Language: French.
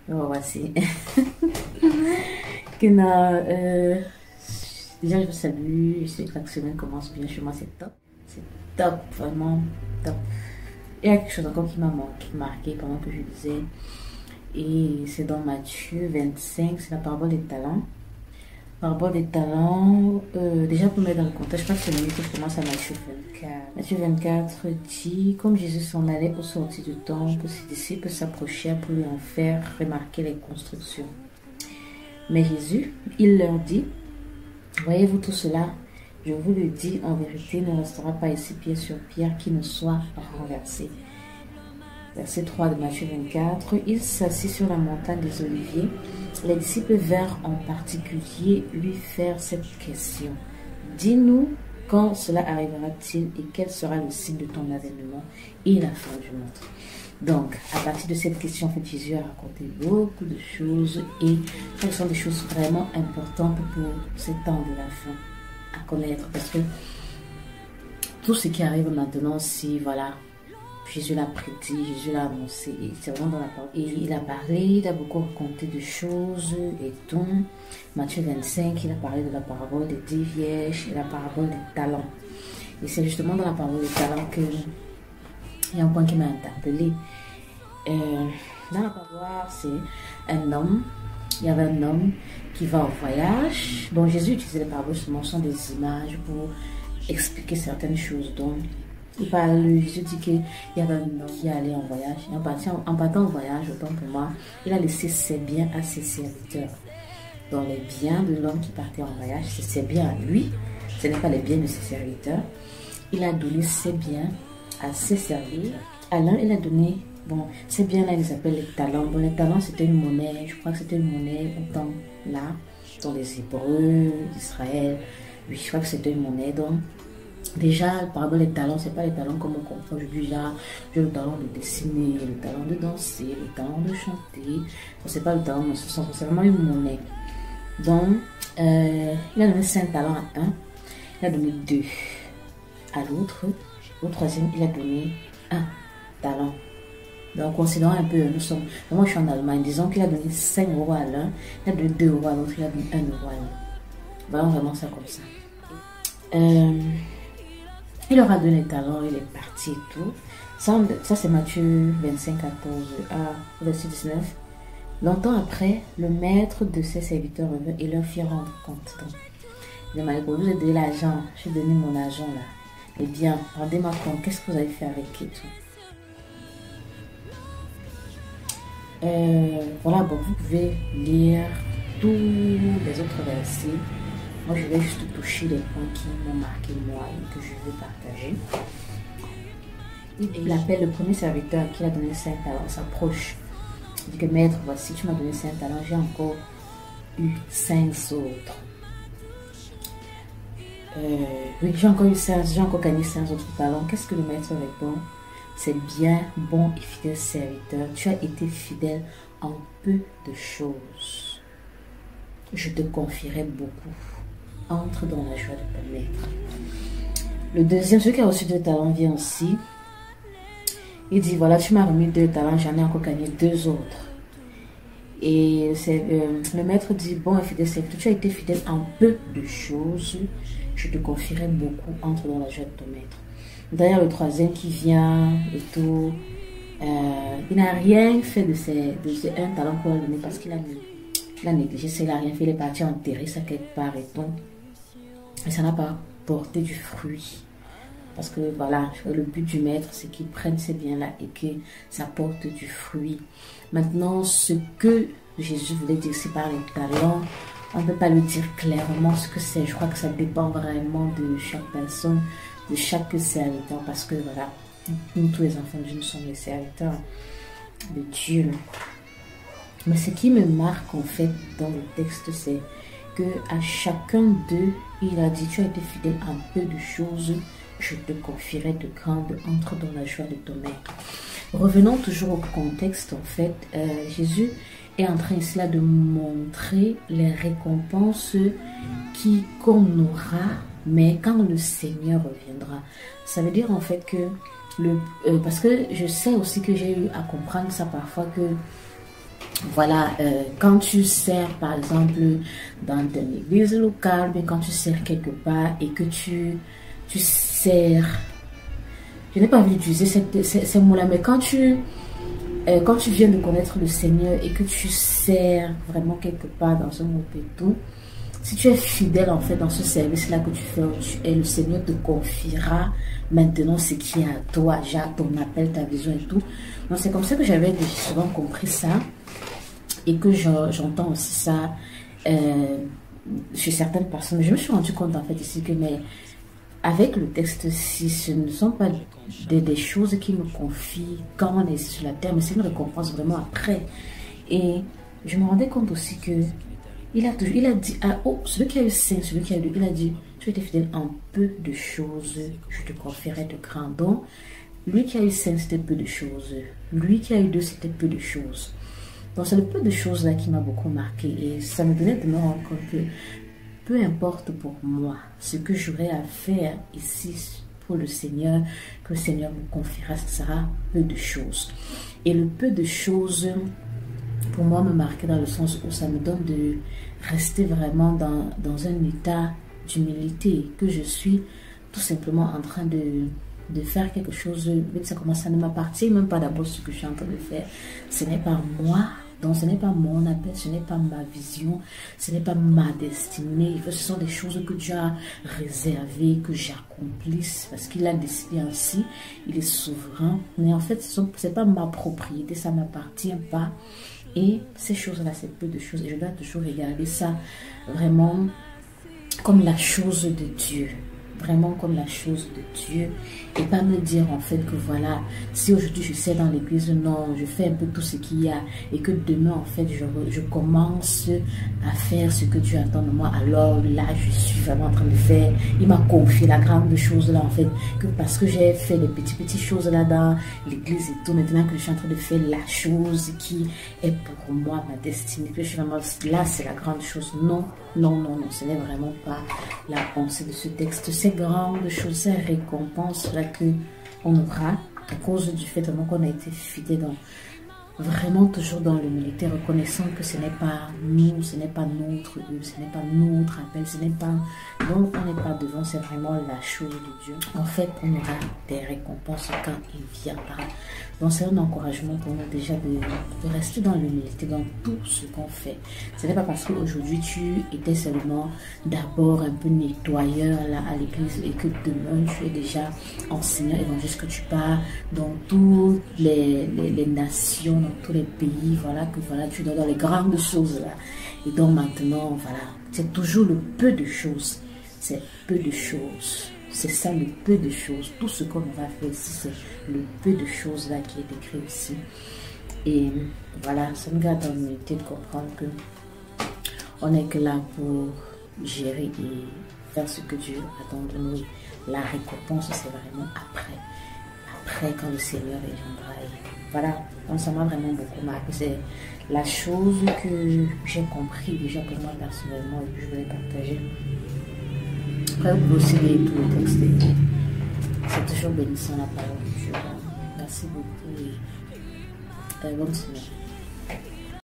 Voici. Que déjà, je vous salue. Je sais que la semaine commence bien chez moi, c'est top. C'est top, vraiment top. Il y a quelque chose encore qui m'a marqué pendant que je lisais. Et c'est dans Matthieu 25, c'est la parabole des talents. Parabole des talents, déjà pour mettre dans le contexte, je crois que c'est mieux que je commence à Matthieu 24. Matthieu 24 dit, comme Jésus s'en allait au sortir du temple, ses disciples s'approchèrent pour lui en faire remarquer les constructions. Mais Jésus, il leur dit, voyez-vous tout cela? Je vous le dis, en vérité, il ne restera pas ici pierre sur pierre qui ne soit renversé. Verset 3 de Matthieu 24, il s'assit sur la montagne des Oliviers. Les disciples vinrent en particulier lui faire cette question. Dis-nous quand cela arrivera-t-il et quel sera le signe de ton avènement et la fin du monde. Donc, à partir de cette question, en fait, Jésus a raconté beaucoup de choses et ce sont des choses vraiment importantes pour ces temps de la fin à connaître parce que tout ce qui arrive maintenant, si voilà, Jésus l'a prédit, Jésus l'a annoncé, c'est vraiment dans la parole. Et il a parlé, il a beaucoup raconté de choses et tout. Matthieu 25, il a parlé de la parabole des 10 vierges et la parabole des talents. Et c'est justement dans la parabole des talents que il y a un point qui m'a interpellée. Dans la parabole, c'est un homme. Il y avait un homme qui va en voyage. Bon, Jésus utilisait les paraboles, ce sont des images pour expliquer certaines choses. Donc, il parle, Jésus dit qu'il y avait un homme qui allait en voyage. En partant en voyage, autant pour moi, il a laissé ses biens à ses serviteurs. Donc, les biens de l'homme qui partait en voyage, c'est ses biens à lui. Ce n'est pas les biens de ses serviteurs. Il a donné ses biens à ses serviteurs. À l'un, il a donné, bon, ces biens-là, ils appellent les talents. Bon, les talents, c'était une monnaie, je crois que c'était une monnaie au temps là, dans les Hébreux, d'Israël. Oui, je crois que c'était une monnaie. Donc, déjà, par exemple, les talents, c'est pas les talents comme on comprend aujourd'hui. Là, j'ai le talent de dessiner, le talent de danser, le talent de chanter. C'est pas le talent, c'est vraiment une monnaie. Donc, il a donné 5 talents à un, il a donné 2 à l'autre. Au troisième, il a donné 1 talent. Donc, considérons un peu, moi je suis en Allemagne, disons qu'il a donné 5 euros à l'un, il a donné 2 euros à l'autre, il a donné 1 euro à l'autre. Voilà vraiment ça comme ça. Il aura donné les talents, il est parti et tout. Ça c'est Matthieu 25, 14 à verset 19. Longtemps après, le maître de ses serviteurs revint et leur fit rendre compte. Donc, il m'a dit, vous avez donné l'argent, j'ai donné mon argent là. Eh bien, rendez-moi compte, qu'est-ce que vous avez fait avec et tout. Voilà, bon, vous pouvez lire tous les autres versets. Moi, je vais juste toucher les points qui m'ont marqué moi et que je veux partager. Il appelle le premier serviteur qui a donné 5 talents, s'approche. Il dit que maître, voici, tu m'as donné 5 talents, j'ai encore eu 5 autres. Oui, j'ai encore eu 5, j'ai encore gagné 5 autres talents. Qu'est-ce que le maître répond? C'est bien, bon et fidèle serviteur. Tu as été fidèle en peu de choses. Je te confierai beaucoup. Entre dans la joie de ton maître. Le deuxième, celui qui a reçu 2 talents, vient aussi. Il dit, voilà, tu m'as remis 2 talents, j'en ai encore gagné 2 autres. Et le maître dit, bon et fidèle serviteur, tu as été fidèle en peu de choses. Je te confierai beaucoup. Entre dans la joie de ton maître. D'ailleurs, le troisième qui vient et tout, il n'a rien fait de ces 1 talent pour lui donner parce qu'il a négligé, il n'a rien fait, il est parti enterrer ça quelque part et tout. Et ça n'a pas porté du fruit. Parce que voilà, le but du maître, c'est qu'il prenne ces biens-là et que ça porte du fruit. Maintenant, ce que Jésus voulait dire ici par les talents, on ne peut pas le dire clairement ce que c'est. Je crois que ça dépend vraiment de chaque personne, de chaque serviteur. Parce que voilà, nous tous les enfants de Dieu, nous sommes les serviteurs de Dieu. Mais ce qui me marque en fait dans le texte, c'est que à chacun d'eux, il a dit, tu as été fidèle en peu de choses, je te confierai de grandes, entre dans la joie de ton maître. Revenons toujours au contexte, en fait, Jésus est en train ici là de montrer les récompenses qu'on aura, mais quand le Seigneur reviendra. Ça veut dire en fait que, parce que je sais aussi que j'ai eu à comprendre ça parfois, que Voilà, quand tu sers par exemple dans une église locale, bien quand tu sers quelque part et que tu sers, je n'ai pas envie d'utiliser ces mots-là, mais quand tu viens de connaître le Seigneur et que tu sers vraiment quelque part dans un groupe et tout, si tu es fidèle en fait dans ce service-là que tu fais, et le Seigneur te confiera maintenant ce qui est à toi, genre ton appel, ta vision et tout. Donc c'est comme ça que j'avais souvent compris ça et que j'entends aussi ça chez certaines personnes. Je me suis rendu compte en fait ici que mais avec le texte-ci, ce ne sont pas des choses qui me confient quand on est sur la terre, mais c'est une récompense vraiment après. Et je me rendais compte aussi que il a dit, celui qui a eu 5, celui qui a eu 2, il a dit, tu étais fidèle en peu de choses, je te confierai de grands dons. Lui qui a eu 5, c'était peu de choses. Lui qui a eu 2, c'était peu de choses. Donc c'est le peu de choses là qui m'a beaucoup marqué. Et ça me donnait de me rendre compte que peu importe pour moi ce que j'aurai à faire ici pour le Seigneur, que le Seigneur me confiera, ce sera peu de choses. Et le peu de choses, pour moi, me marquait dans le sens où ça me donne de rester vraiment dans un état d'humilité, que je suis tout simplement en train de faire quelque chose. Ça commence, ça ne m'appartient même pas d'abord ce que je suis en train de faire. Ce n'est pas moi. Donc ce n'est pas mon appel, ce n'est pas ma vision, ce n'est pas ma destinée. Ce sont des choses que Dieu a réservées, que j'accomplisse parce qu'il a décidé ainsi. Il est souverain. Mais en fait, ce n'est pas ma propriété, ça ne m'appartient pas. Et ces choses-là, c'est peu de choses. Et je dois toujours regarder ça vraiment comme la chose de Dieu. Vraiment comme la chose de Dieu. Et pas me dire en fait que voilà, si aujourd'hui je sers dans l'église, non, je fais un peu tout ce qu'il y a. Et que demain en fait, je commence à faire ce que Dieu attend de moi. Alors là, je suis vraiment en train de faire. Il m'a confié la grande chose là en fait. Que parce que j'ai fait les petites choses là dans l'église et tout, maintenant que je suis en train de faire la chose qui est pour moi ma destinée. Que je suis vraiment là, c'est la grande chose. Non, non, non, non, ce n'est vraiment pas la pensée de ce texte. Ces grandes choses, ces récompenses là qu'on aura à cause du fait qu'on a été fidèle dans vraiment toujours dans l'humilité, reconnaissant que ce n'est pas nous, ce n'est pas notre œuvre, ce n'est pas notre appel, ce n'est pas donc on n'est pas devant, c'est vraiment la chose de Dieu. En fait, on aura des récompenses quand il viendra. Donc c'est un encouragement pour nous déjà de rester dans l'humilité dans tout ce qu'on fait. Ce n'est pas parce qu'aujourd'hui tu étais seulement d'abord un peu nettoyeur là à l'église et que demain tu es déjà enseignant évangéliste, que tu pars dans toutes les nations, dans tous les pays, voilà, que voilà, tu es dans les grandes choses là. Et donc maintenant, voilà, c'est toujours le peu de choses. C'est peu de choses. C'est ça le peu de choses. Tout ce qu'on va faire ici, c'est le peu de choses là qui est écrit ici. Et voilà, ça me garde en unité de comprendre que on n'est que là pour gérer et faire ce que Dieu attend de nous. La récompense, c'est vraiment après. Après, quand le Seigneur viendra. Voilà, donc ça m'a vraiment beaucoup marqué. C'est la chose que j'ai compris déjà pour moi personnellement et que je voulais partager. Après, vous pouvez aussi lire tout le texte. C'est toujours bénissant la parole de Dieu. Merci beaucoup et bonne semaine.